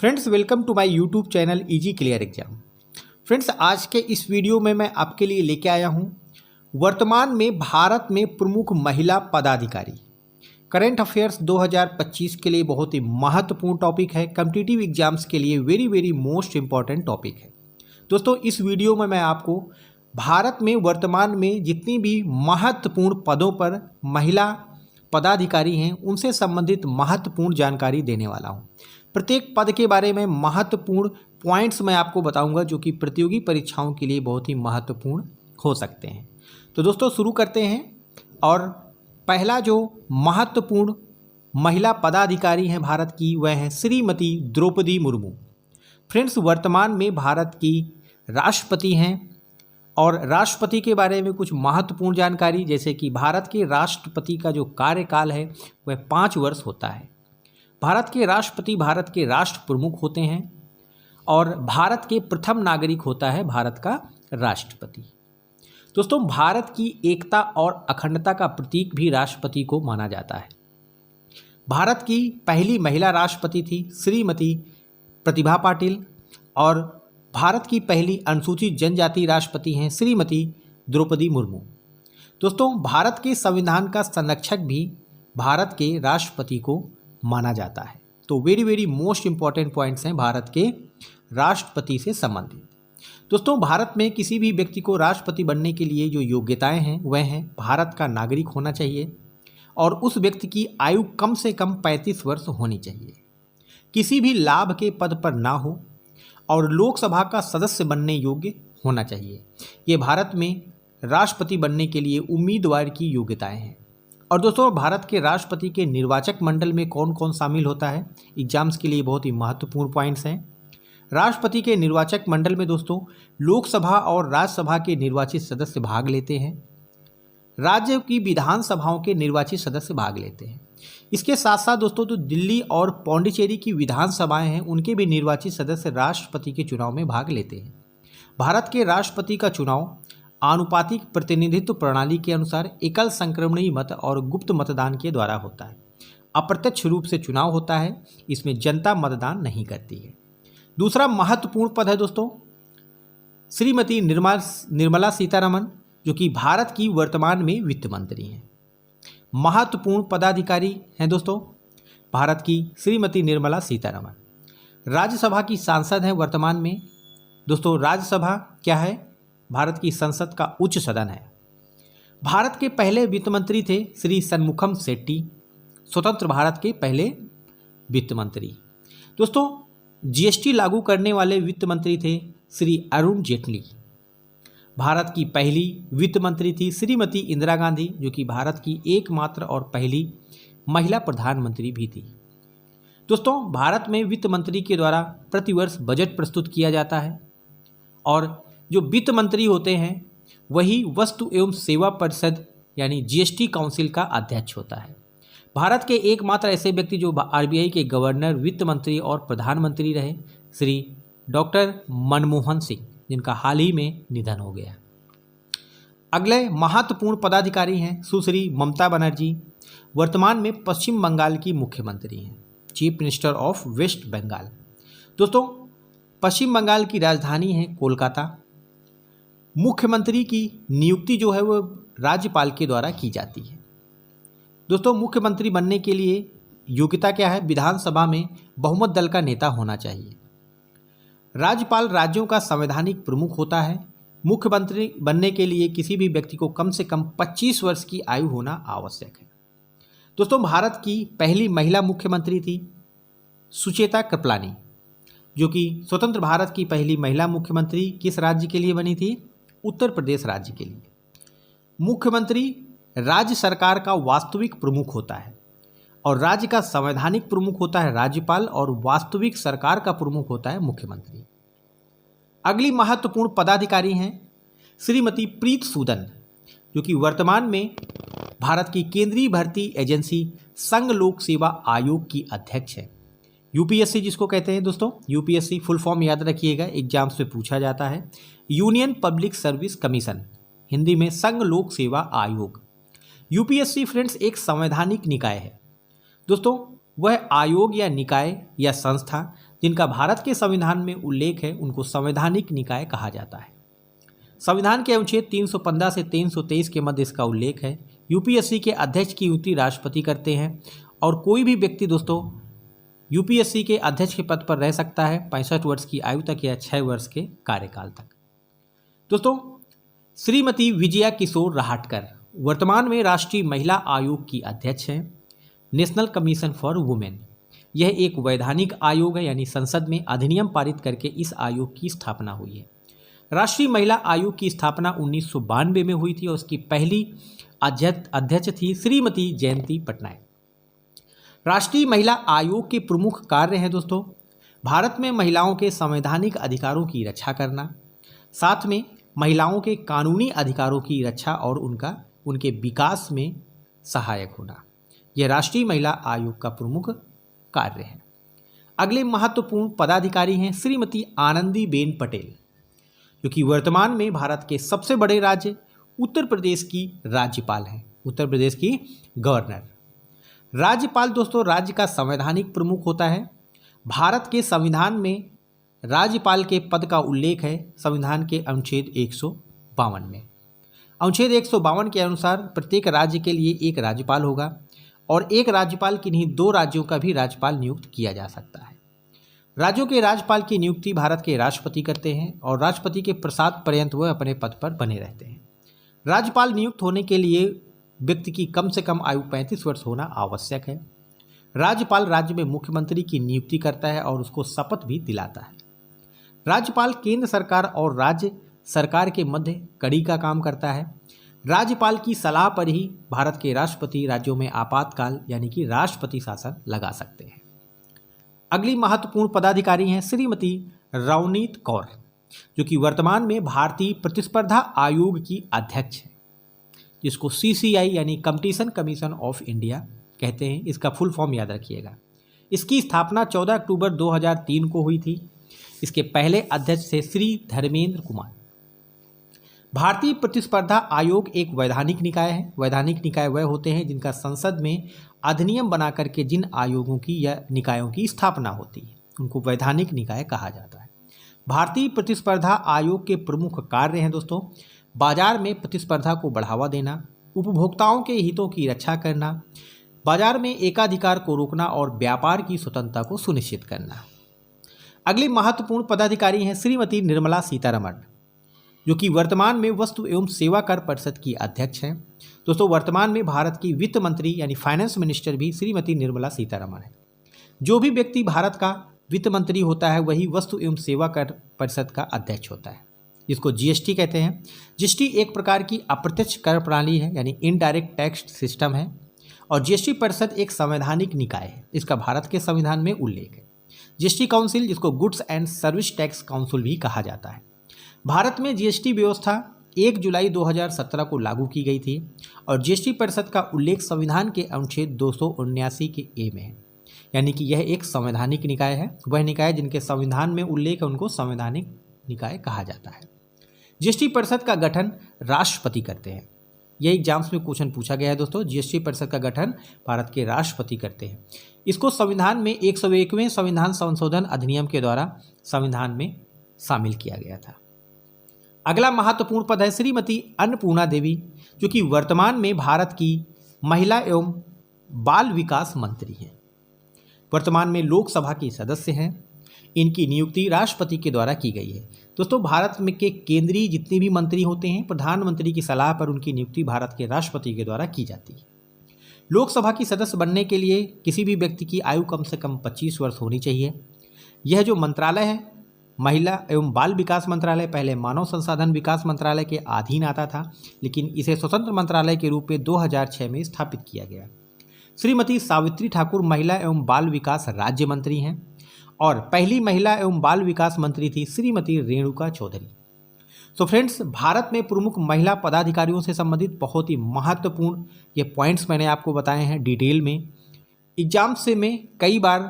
Friends, welcome to my YouTube channel easy clear exam. Friends, आज के इस video में मैं आपके लिए लेके आया हूं वर्तमान में भारत में प्रमुख महिला पदाधिकारी। करंट अफेयर्स 2025 के लिए बहुत ही महत्वपूर्ण टॉपिक है। कॉम्पिटिटिव एग्जाम्स के लिए वेरी मोस्ट इंपॉर्टेंट टॉपिक है। दोस्तों, इस वीडियो में मैं आपको भारत में वर्तमान में जितनी भी महत्वपूर्ण पदों पर महिला पदाधिकारी हैं उनसे संबंधित महत्वपूर्ण जानकारी देने वाला हूं। प्रत्येक पद के बारे में महत्वपूर्ण पॉइंट्स मैं आपको बताऊंगा जो कि प्रतियोगी परीक्षाओं के लिए बहुत ही महत्वपूर्ण हो सकते हैं। तो दोस्तों, शुरू करते हैं। और पहला जो महत्वपूर्ण महिला पदाधिकारी हैं भारत की, वह है श्रीमती द्रौपदी मुर्मू। फ्रेंड्स, वर्तमान में भारत की राष्ट्रपति हैं और राष्ट्रपति के बारे में कुछ महत्वपूर्ण जानकारी, जैसे कि भारत के राष्ट्रपति का जो कार्यकाल है वह 5 वर्ष होता है। भारत के राष्ट्रपति भारत के राष्ट्र प्रमुख होते हैं और भारत के प्रथम नागरिक होता है भारत का राष्ट्रपति। दोस्तों, भारत की एकता और अखंडता का प्रतीक भी राष्ट्रपति को माना जाता है। भारत की पहली महिला राष्ट्रपति थी श्रीमती प्रतिभा पाटिल और भारत की पहली अनुसूचित जनजाति राष्ट्रपति हैं श्रीमती द्रौपदी मुर्मू। दोस्तों, भारत के संविधान का संरक्षक भी भारत के राष्ट्रपति को माना जाता है। तो वेरी मोस्ट इंपॉर्टेंट पॉइंट्स हैं भारत के राष्ट्रपति से संबंधित। दोस्तों, भारत में किसी भी व्यक्ति को राष्ट्रपति बनने के लिए जो योग्यताएं हैं वह हैं भारत का नागरिक होना चाहिए और उस व्यक्ति की आयु कम से कम 35 वर्ष होनी चाहिए, किसी भी लाभ के पद पर ना हो और लोकसभा का सदस्य बनने योग्य होना चाहिए। ये भारत में राष्ट्रपति बनने के लिए उम्मीदवार की योग्यताएं हैं। और दोस्तों, भारत के राष्ट्रपति के निर्वाचक मंडल में कौन कौन शामिल होता है, एग्जाम्स के लिए बहुत ही महत्वपूर्ण पॉइंट्स हैं। राष्ट्रपति के निर्वाचक मंडल में दोस्तों लोकसभा और राज्यसभा के निर्वाचित सदस्य भाग लेते हैं। राज्य की विधानसभाओं के निर्वाचित सदस्य भाग लेते हैं। इसके साथ साथ दोस्तों जो दिल्ली और पौंडीचेरी की विधानसभाएं हैं उनके भी निर्वाचित सदस्य राष्ट्रपति के चुनाव में भाग लेते हैं। भारत के राष्ट्रपति का चुनाव आनुपातिक प्रतिनिधित्व प्रणाली के अनुसार एकल संक्रमणीय मत और गुप्त मतदान के द्वारा होता है। अप्रत्यक्ष रूप से चुनाव होता है, इसमें जनता मतदान नहीं करती है। दूसरा महत्वपूर्ण पद है दोस्तों श्रीमती निर्मला सीतारमण, जो कि भारत की वर्तमान में वित्त मंत्री हैं। महत्वपूर्ण पदाधिकारी हैं दोस्तों भारत की श्रीमती निर्मला सीतारमण। राज्यसभा की सांसद हैं वर्तमान में। दोस्तों, राज्यसभा क्या है? भारत की संसद का उच्च सदन है। भारत के पहले वित्त मंत्री थे श्री षणमुखम शेट्टी, स्वतंत्र भारत के पहले वित्त मंत्री। दोस्तों, जीएसटी लागू करने वाले वित्त मंत्री थे श्री अरुण जेटली। भारत की पहली वित्त मंत्री थी श्रीमती इंदिरा गांधी, जो कि भारत की एकमात्र और पहली महिला प्रधानमंत्री भी थी। दोस्तों, भारत में वित्त मंत्री के द्वारा प्रतिवर्ष बजट प्रस्तुत किया जाता है और जो वित्त मंत्री होते हैं वही वस्तु एवं सेवा परिषद यानी जीएसटी काउंसिल का अध्यक्ष होता है। भारत के एकमात्र ऐसे व्यक्ति जो आरबीआई के गवर्नर, वित्त मंत्री और प्रधानमंत्री रहे श्री डॉक्टर मनमोहन सिंह, जिनका हाल ही में निधन हो गया। अगले महत्वपूर्ण पदाधिकारी हैं सुश्री ममता बनर्जी, वर्तमान में पश्चिम बंगाल की मुख्यमंत्री हैं, chief minister of West Bengal. दोस्तों, पश्चिम बंगाल की राजधानी है कोलकाता। मुख्यमंत्री की नियुक्ति जो है वो राज्यपाल के द्वारा की जाती है। दोस्तों, मुख्यमंत्री बनने के लिए योग्यता क्या है? विधानसभा में बहुमत दल का नेता होना चाहिए। राज्यपाल राज्यों का संवैधानिक प्रमुख होता है। मुख्यमंत्री बनने के लिए किसी भी व्यक्ति को कम से कम 25 वर्ष की आयु होना आवश्यक है। दोस्तों, भारत की पहली महिला मुख्यमंत्री थी सुचेता कृपलानी, जो कि स्वतंत्र भारत की पहली महिला मुख्यमंत्री किस राज्य के लिए बनी थी? उत्तर प्रदेश राज्य के लिए। मुख्यमंत्री राज्य सरकार का वास्तविक प्रमुख होता है और राज्य का संवैधानिक प्रमुख होता है राज्यपाल और वास्तविक सरकार का प्रमुख होता है मुख्यमंत्री। अगली महत्वपूर्ण पदाधिकारी हैं श्रीमती प्रीत सूदन, जो कि वर्तमान में भारत की केंद्रीय भर्ती एजेंसी संघ लोक सेवा आयोग की अध्यक्ष है। यूपीएससी जिसको कहते हैं दोस्तों, यूपीएससी फुल फॉर्म याद रखिएगा, एग्जाम्स में पूछा जाता है। Union public service commission, Hindi में संघ लोक सेवा आयोग। यूपीएससी फ्रेंड्स एक संवैधानिक निकाय है। दोस्तों, वह आयोग या निकाय या संस्था जिनका भारत के संविधान में उल्लेख है उनको संवैधानिक निकाय कहा जाता है। संविधान के अनुच्छेद 315 से 323 के मध्य इसका उल्लेख है। यूपीएससी के अध्यक्ष की नियुक्ति राष्ट्रपति करते हैं और कोई भी व्यक्ति दोस्तों यूपीएससी के अध्यक्ष के पद पर रह सकता है 65 वर्ष की आयु तक या 6 वर्ष के कार्यकाल तक। दोस्तों, श्रीमती विजया किशोर रहाटकर वर्तमान में राष्ट्रीय महिला आयोग की अध्यक्ष हैं। नेशनल कमीशन फॉर वुमेन, यह एक वैधानिक आयोग है, यानी संसद में अधिनियम पारित करके इस आयोग की स्थापना हुई है। राष्ट्रीय महिला आयोग की स्थापना 1992 में हुई थी और उसकी पहली अध्यक्ष थी श्रीमती जयंती पटनायक। राष्ट्रीय महिला आयोग के प्रमुख कार्य हैं दोस्तों, भारत में महिलाओं के संवैधानिक अधिकारों की रक्षा करना, साथ में महिलाओं के कानूनी अधिकारों की रक्षा और उनके विकास में सहायक होना, यह राष्ट्रीय महिला आयोग का प्रमुख कार्य है। अगले महत्वपूर्ण पदाधिकारी हैं श्रीमती आनंदीबेन पटेल, जो कि वर्तमान में भारत के सबसे बड़े राज्य उत्तर प्रदेश की राज्यपाल हैं, उत्तर प्रदेश की गवर्नर। राज्यपाल दोस्तों राज्य का संवैधानिक प्रमुख होता है। भारत के संविधान में राज्यपाल के पद का उल्लेख है संविधान के अनुच्छेद 152 में। अनुच्छेद 152 के अनुसार प्रत्येक राज्य के लिए एक राज्यपाल होगा और एक राज्यपाल की नहीं 2 राज्यों का भी राज्यपाल नियुक्त किया जा सकता है। राज्यों के राज्यपाल की नियुक्ति भारत के राष्ट्रपति करते हैं और राष्ट्रपति के प्रसाद पर्यंत वह अपने पद पर बने रहते हैं। राज्यपाल नियुक्त होने के लिए व्यक्ति की कम से कम आयु 35 वर्ष होना आवश्यक है। राज्यपाल राज्य में मुख्यमंत्री की नियुक्ति करता है और उसको शपथ भी दिलाता है। राज्यपाल केंद्र सरकार और राज्य सरकार के मध्य कड़ी का काम करता है। राज्यपाल की सलाह पर ही भारत के राष्ट्रपति राज्यों में आपातकाल यानी कि राष्ट्रपति शासन लगा सकते हैं। अगली महत्वपूर्ण पदाधिकारी हैं श्रीमती रवनीत कौर, जो कि वर्तमान में भारतीय प्रतिस्पर्धा आयोग की अध्यक्ष है, जिसको सीसीआई यानी कंपटीशन कमीशन ऑफ इंडिया कहते हैं। इसका फुल फॉर्म याद रखिएगा। इसकी स्थापना 14 अक्टूबर 2003 को हुई थी। इसके पहले अध्यक्ष थे श्री धर्मेंद्र कुमार। भारतीय प्रतिस्पर्धा आयोग एक वैधानिक निकाय है। वैधानिक निकाय वह होते हैं जिनका संसद में अधिनियम बना करके जिन आयोगों की या निकायों की स्थापना होती है उनको वैधानिक निकाय कहा जाता है। भारतीय प्रतिस्पर्धा आयोग के प्रमुख कार्य हैं दोस्तों, बाजार में प्रतिस्पर्धा को बढ़ावा देना, उपभोक्ताओं के हितों की रक्षा करना, बाजार में एकाधिकार को रोकना और व्यापार की स्वतंत्रता को सुनिश्चित करना। अगले महत्वपूर्ण पदाधिकारी हैं श्रीमती निर्मला सीतारमण, जो कि वर्तमान में वस्तु एवं सेवा कर परिषद की अध्यक्ष हैं। दोस्तों, वर्तमान में भारत की वित्त मंत्री यानी फाइनेंस मिनिस्टर भी श्रीमती निर्मला सीतारमण है। जो भी व्यक्ति भारत का वित्त मंत्री होता है वही वस्तु एवं सेवा कर परिषद का अध्यक्ष होता है, जिसको जीएसटी कहते हैं। जीएसटी एक प्रकार की अप्रत्यक्ष कर प्रणाली है यानी इनडायरेक्ट टैक्स सिस्टम है और जीएसटी परिषद एक संवैधानिक निकाय है। इसका भारत के संविधान में उल्लेख है। जीएसटी काउंसिल, जिसको goods and service tax council भी कहा जाता है। भारत में जीएसटी व्यवस्था 1 जुलाई 2017 को लागू की गई थी और जीएसटी परिषद का उल्लेख संविधान के अनुच्छेद 279 के ए में है, यानी कि यह एक संवैधानिक निकाय है। वह निकाय जिनके संविधान में उल्लेख है उनको संवैधानिक निकाय कहा जाता है। जीएसटी परिषद का गठन राष्ट्रपति करते हैं। यह एग्जाम्स में क्वेश्चन पूछा गया है दोस्तों। जीएसटी परिषद का गठन भारत के राष्ट्रपति करते हैं। इसको संविधान में 101वें संविधान संशोधन अधिनियम के द्वारा संविधान में शामिल किया गया था। अगला महत्वपूर्ण पद है श्रीमती अन्नपूर्णा देवी, जो कि वर्तमान में भारत की महिला एवं बाल विकास मंत्री हैं। वर्तमान में लोकसभा की सदस्य हैं। इनकी नियुक्ति राष्ट्रपति के द्वारा की गई है। दोस्तों, भारत में के केंद्रीय जितने भी मंत्री होते हैं प्रधानमंत्री की सलाह पर उनकी नियुक्ति भारत के राष्ट्रपति के द्वारा की जाती है। लोकसभा की सदस्य बनने के लिए किसी भी व्यक्ति की आयु कम से कम 25 वर्ष होनी चाहिए। यह जो मंत्रालय है महिला एवं बाल विकास मंत्रालय पहले मानव संसाधन विकास मंत्रालय के अधीन आता था, लेकिन इसे स्वतंत्र मंत्रालय के रूप में 2006 में स्थापित किया गया। श्रीमती सावित्री ठाकुर महिला एवं बाल विकास राज्य मंत्री हैं और पहली महिला एवं बाल विकास मंत्री थी श्रीमती रेणुका चौधरी। तो फ्रेंड्स, भारत में प्रमुख महिला पदाधिकारियों से संबंधित बहुत ही महत्वपूर्ण ये पॉइंट्स मैंने आपको बताए हैं डिटेल में। एग्जाम से में कई बार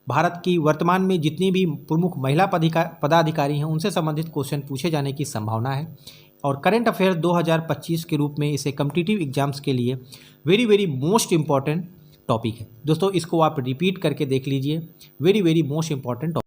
भारत की वर्तमान में जितनी भी प्रमुख महिला पदाधिकारी हैं उनसे संबंधित क्वेश्चन पूछे जाने की संभावना है और करंट अफेयर 2025 के रूप में इसे कॉम्पिटिटिव एग्जाम्स के लिए वेरी मोस्ट इम्पॉर्टेंट टॉपिक है। दोस्तों इसको आप रिपीट करके देख लीजिए, very very most important topic.